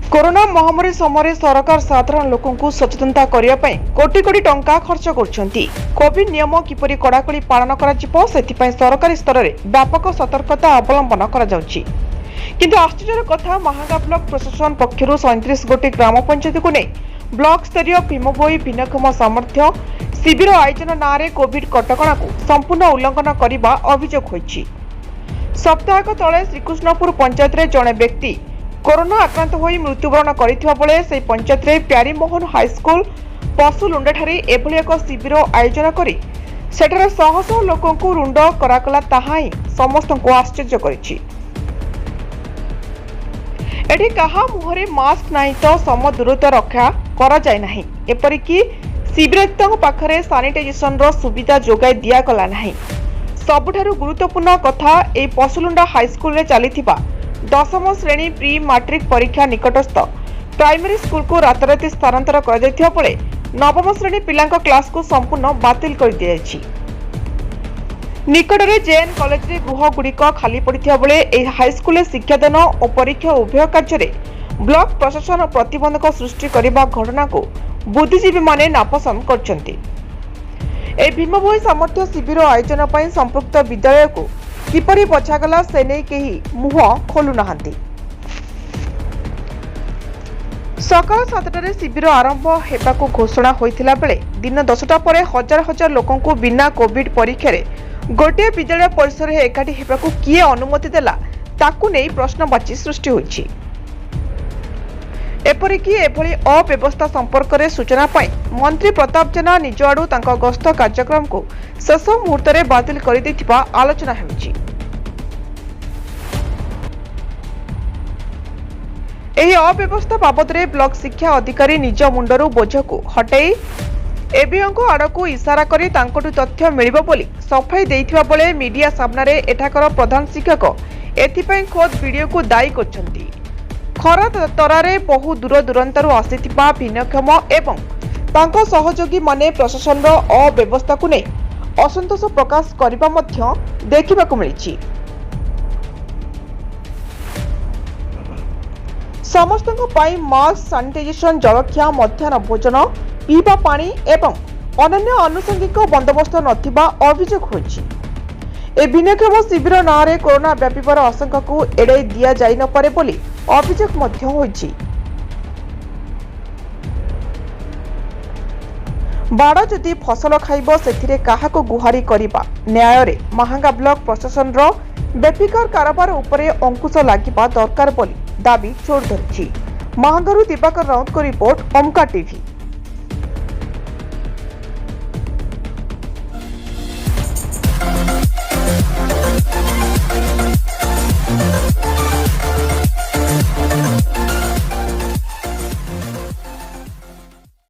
Corona महामारी समय सरकार साधारण लोकंकु सचेतनता करने कोटी कोटी टंका खर्च कर कोविड नियम किपरि कड़ाकड़ी पालन कर सरकारी स्तर में व्यापक सतर्कता अवलंबन किंतु आश्चर्य कथा महांगा ब्लॉक प्रशासन पक्षर 37 गोटी ग्राम पंचायत को नहीं ब्लॉक स्तरीय भीमभोई भिन्नक्षम सामर्थ्य शिविर आयोजन नारे कोविड कटकणा को संपूर्ण उल्लंघन करने अभियोग होईछि। सप्ताहक तले श्रीकृष्णपुर पंचायत रे जड़े व्यक्ति कोरोना आक्रांत होई मृत्युवरण करथिबा बेले से पंचायत रे प्यारीमोहन हाईस्कूल पशुलुंडा ठारे एभली एक शिविर आयोजन करी सेठारे शह शह लोकंकु रुंड कराकला ताहा ही समस्तंकु आश्चर्य करिछि। एठी कहा मुहरे मास्क नाही तो सम दूरत्व रक्षा करा जाय नाही, एपरिकी शिविरतंग पाखरे सैनिटाइजेशन रो सुविधा जोगाई दिया गला नाही। सबुठारु गुरुत्वपूर्ण कथा ए पशुलुंडा हाईस्कूल रे चलीथिबा 10म श्रेणी प्री मैट्रिक परीक्षा निकटस्थ प्राइमरी स्कूल को राताराती स्थानांतर कर जायथिबा बेले 9म श्रेणी पिलांक क्लास को संपूर्ण बातिल कर दिया जायछि। निकटरे जेएन कॉलेज रे गृह गुड़िक खाली पड़िथिबा बेले ए हाईस्कूल शिक्षादान और परीक्षा उभय कार्य रे ब्लॉक प्रशासन प्रतिबंधक सृष्टि करबा घटना को बुद्धिजीवी माने नापसंद करछन्ति। ए भीमभोई सामर्थ्य शिविर आयोजन पर संपृक्त विद्यालय को किपरि बचागला से नहीं कहीं मुह खोलु नाहांती। सकाल 7टारे शिविर आरंभ हेबाकु घोषणा होइथिला बेले दिन 10टा परे हजार हजार लोकों को बिना कोविड परीक्षा रे गोटे विद्यालय परिसर में एकाठी हेबाकु किए अनुमति देला ताकु नहीं प्रश्नवाची सृष्टि होइछि। एपरिकी एभली अव्यवस्था संपर्क में सूचना पाई मंत्री प्रताप जेना निज आड़ू तांका गस्त कार्यक्रम को शेष मुहूर्त में बातिल कर देथिबा आलोचना हेउछि। एही अव्यवस्था बाबद रे ब्लॉक शिक्षा अधिकारी निज मुंडरू बोझ को हटाई एबीओ आड़क इशारा करी तांकटू तथ्य मिलिबो बोली सफाई देइथिबा बेले मीडिया सामने एठाकर प्रधान शिक्षक एथिपई खोद वीडियो को दायी करछन्ती। खरा तरारे बहु दूर दूरांतरु आसिथिबा भिन्नक्षम एवं तांको सहयोगी माने प्रशासन अव्यवस्था को नहीं असंतोष प्रकाश करबा मध्य देखिबाकु मिलिछि। समस्तक पाई मास्क सैनिटाइजेशन जलखिया मध्याह्न भोजन पीवा पानी एवं अन्य आनुषंगिक बंदोबस्त नथिबा अभियोग होइछि। ए भिन्नक्षम शिविर नारे कोरोना व्यापिबार आशंका को एड़ाई दिया जाई न पारे बोली अभियोग मध्य होइछि। बाड़ जदि फसल खाइब सेथिरे काहाको गुहारी करिबा न्याय रे महांगा ब्लॉक प्रशासन रो बेफिकर कारोबार उपरे अंकुश लागिबा दरकार बोली दाबी जोर धरिछि। महांगारू दिवाकर राउत को रिपोर्ट ओमका टीवी।